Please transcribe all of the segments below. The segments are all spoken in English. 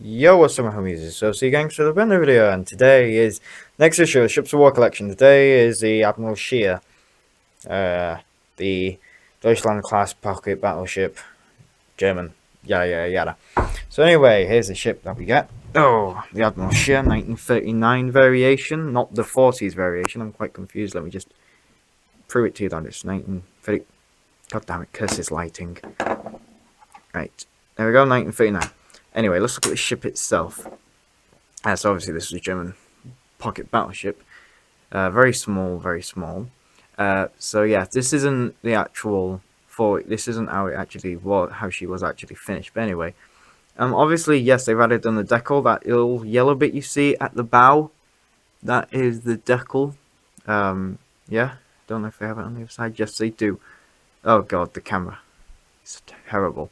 Yo, what's up, my homies? So, see you gangs for the brand new video, and today is next issue of Ships of War collection. Today is the Admiral Scheer, the Deutschland class pocket battleship, German, yada yada yada. So anyway, here's the ship that we get. Oh, the Admiral Scheer 1939 variation, not the 40s variation. I'm quite confused. Let me just prove it to you that it's 1930. God damn it, curse this lighting. Right, there we go, 1939. Anyway, let's look at the ship itself. So obviously this is a German pocket battleship. Very small, very small. So yeah, this isn't the actual this isn't how it actually was, how she was actually finished. But anyway, obviously yes, they've added on the decal, that little yellow bit you see at the bow. That is the decal. Yeah, don't know if they have it on the other side. Yes, they do. Oh god, the camera. It's terrible.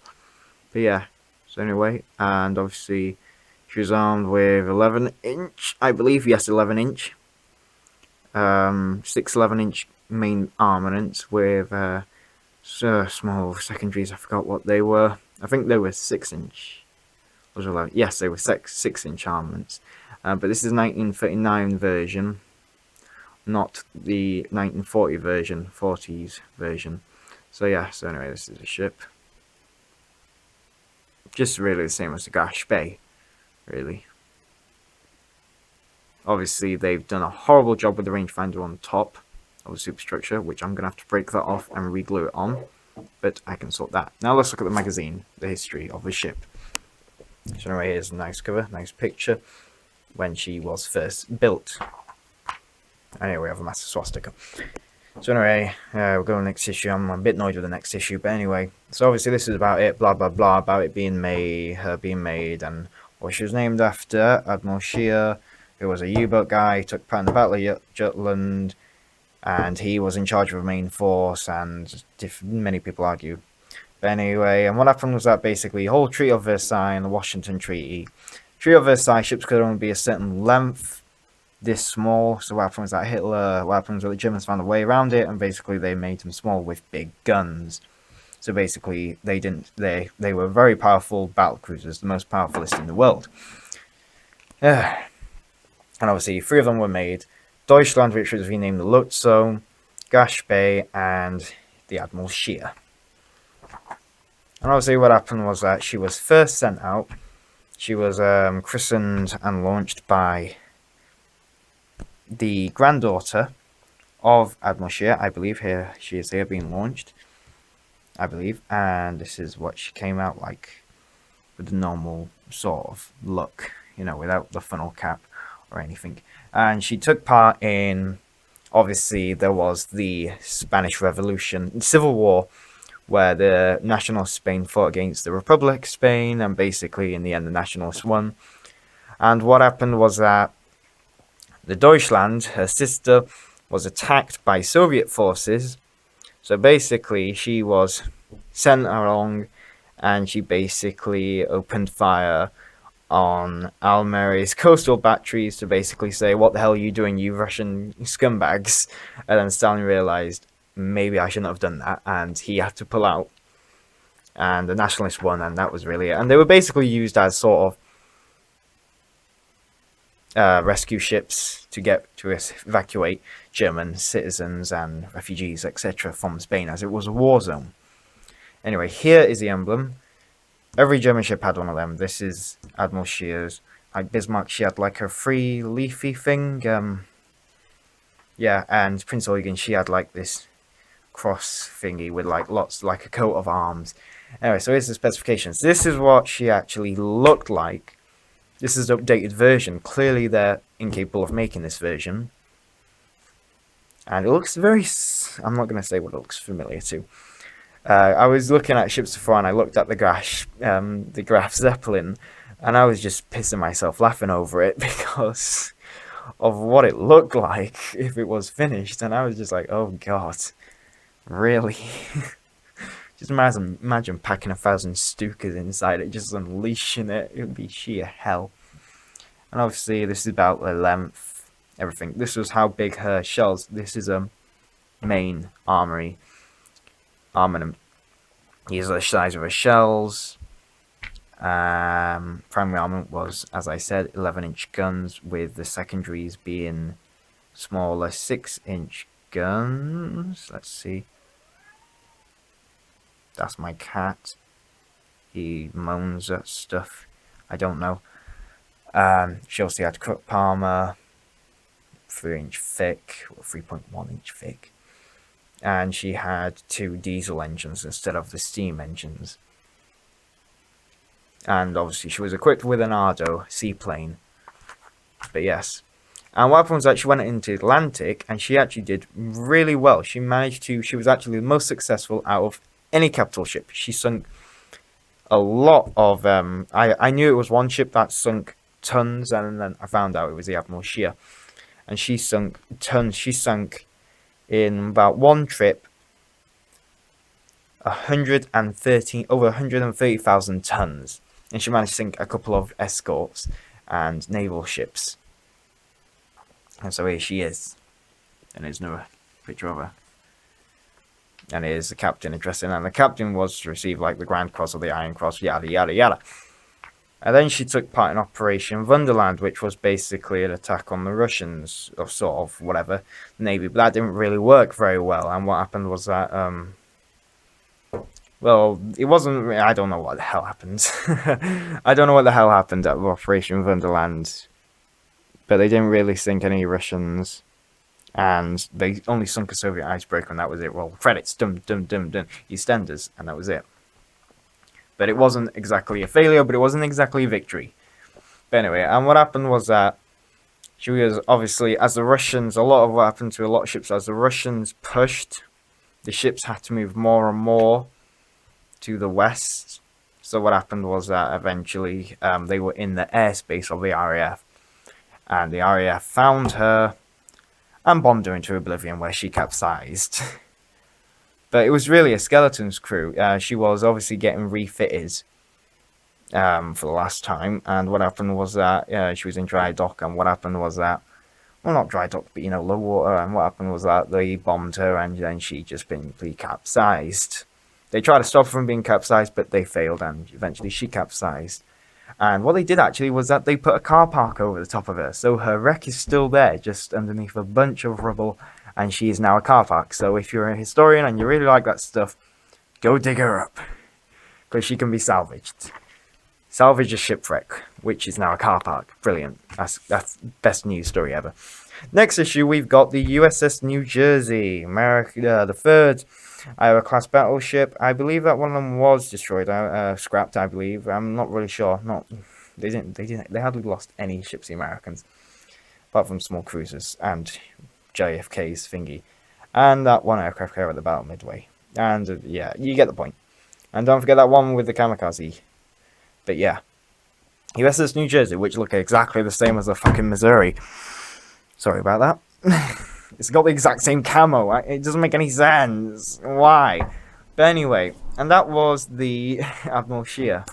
But yeah. So anyway, and obviously she was armed with 11-inch, I believe, yes, 11-inch. 6 11-inch main armaments with small secondaries. I forgot what they were. I think they were 6-inch. Was 11? Yes, they were 6-inch armaments. But this is 1939 version, not the 1940 version, 40s version. So yeah. So anyway, this is a ship. Just really the same as the Gash Bay, really. Obviously, they've done a horrible job with the rangefinder on top of the superstructure, which I'm going to have to break that off and re-glue it on, but I can sort that. Now let's look at the magazine, the history of the ship. So anyway, here's a nice cover, nice picture, when she was first built. Anyway, we have a massive swastika. So anyway, we'll go to the next issue. I'm a bit annoyed with the next issue, but anyway. So obviously this is about it, blah blah blah, about it being made, her being made, and what she was named after, Admiral Scheer, who was a U-boat guy, took part in the Battle of Jutland, and he was in charge of the main force, and many people argue. But anyway, and what happened was that basically the whole Treaty of Versailles and the Washington Treaty. Treaty of Versailles, ships could only be a certain length, this small. So what happened was that what happened was that the Germans found a way around it, and basically they made them small with big guns. So basically they were very powerful battle cruisers, the most powerfulest in the world. And obviously 3 of them were made. Deutschland, which was renamed the Lutzow, Gash Bay, and the Admiral Scheer. And obviously what happened was that she was first sent out. She was christened and launched by the granddaughter of Admiral Scheer, I believe. Here she is here being launched, I believe. And this is what she came out like, with the normal sort of look, you know, without the funnel cap or anything. And she took part in, obviously there was the Spanish Revolution, Civil War, where the Nationalist Spain fought against the Republic Spain, and basically in the end the Nationalists won. And what happened was that the Deutschland, her sister, was attacked by Soviet forces. So basically she was sent along, and she basically opened fire on Almeri's coastal batteries to basically say, what the hell are you doing, you Russian scumbags? And then Stalin realized, maybe I shouldn't have done that, and he had to pull out. And the nationalists won, and that was really it. And they were basically used as sort of rescue ships to evacuate German citizens and refugees, etc., from Spain, as it was a war zone. Anyway, here is the emblem. Every German ship had one of them. This is Admiral Scheer's. Like Bismarck, she had like her free leafy thing. Yeah, and Prince Eugen, she had like this cross thingy with like lots, like a coat of arms. Anyway, so here's the specifications. This is what she actually looked like. This is the updated version. Clearly they're incapable of making this version. And it looks very... I'm not going to say what it looks familiar to. I was looking at ships before, and I looked at the Graf Zeppelin, and I was just pissing myself laughing over it because of what it looked like if it was finished. And I was just like, oh god, really? Just imagine packing 1,000 Stukas inside it, just unleashing it. It would be sheer hell. And obviously this is about the length, everything. This was how big her shells. This is a main armament. These are the size of her shells. Primary armament was, as I said, 11-inch guns, with the secondaries being smaller 6-inch guns. Let's see. That's my cat. He moans at stuff. I don't know. She also had crook palmer, 3-inch thick, or 3.1-inch thick. And she had 2 diesel engines instead of the steam engines. And obviously she was equipped with an Ardo seaplane. But yes. And what happened was that she went into the Atlantic, and she actually did really well. She was actually the most successful out of any capital ship. She sunk a lot of, I knew it was one ship that sunk tons, and then I found out it was the Admiral Scheer. And she sunk tons. She sunk in about one trip over 130,000 tons. And she managed to sink a couple of escorts and naval ships. And so here she is. And there's no picture of her. And here's the captain addressing. And the captain was to receive like the Grand Cross or the Iron Cross, yada yada yada. And then she took part in Operation Wunderland, which was basically an attack on the Russians, or sort of whatever, Navy. But that didn't really work very well. And what happened was that, well, it wasn't, I don't know what the hell happened. I don't know what the hell happened at Operation Wunderland. But they didn't really sink any Russians. And they only sunk a Soviet icebreaker, and that was it. Well, credits, dum, dum, dum, dum, EastEnders, and that was it. But it wasn't exactly a failure, but it wasn't exactly a victory. But anyway, and what happened was that she was obviously, as the Russians, a lot of what happened to a lot of ships, as the Russians pushed, the ships had to move more and more to the west. So what happened was that eventually they were in the airspace of the RAF. And the RAF found her and bombed her into oblivion, where she capsized. But it was really a skeleton's crew. She was obviously getting refitted for the last time. And what happened was that she was in dry dock. And what happened was that, well, not dry dock, but, low water. And what happened was that they bombed her, and then she just simply capsized. They tried to stop her from being capsized, but they failed, and eventually she capsized. And what they did actually was that they put a car park over the top of her. So her wreck is still there, just underneath a bunch of rubble. And she is now a car park. So if you're a historian and you really like that stuff, go dig her up. Because she can be salvaged. Salvage a shipwreck, which is now a car park. Brilliant. That's best news story ever. Next issue, we've got the USS New Jersey, America, the third Iowa-class battleship. I believe that one of them was destroyed, scrapped. I believe. I'm not really sure. They hardly lost any ships, the Americans, apart from small cruisers and JFK's thingy, and that one aircraft carrier at the Battle Midway. And yeah, you get the point. And don't forget that one with the kamikaze. But yeah, USS New Jersey, which look exactly the same as the fucking Missouri. Sorry about that. It's got the exact same camo. It doesn't make any sense. Why? But anyway, and that was the Admiral Scheer.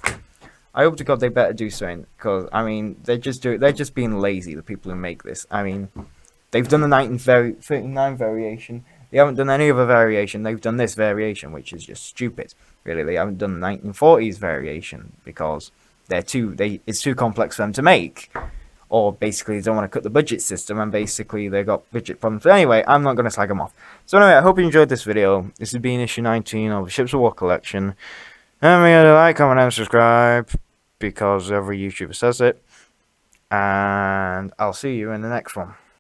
I hope to God they better do something, because I mean they're just being lazy. The people who make this. I mean, they've done the 1939 variation. They haven't done any other variation. They've done this variation, which is just stupid. Really, they haven't done the 1940s variation because it's too complex for them to make. Or basically they don't want to cut the budget system, and basically they got budget problems. But anyway, I'm not going to slag them off. So anyway, I hope you enjoyed this video. This has been issue 19 of the Ships of War collection. And remember to like, comment, and subscribe, because every YouTuber says it. And I'll see you in the next one.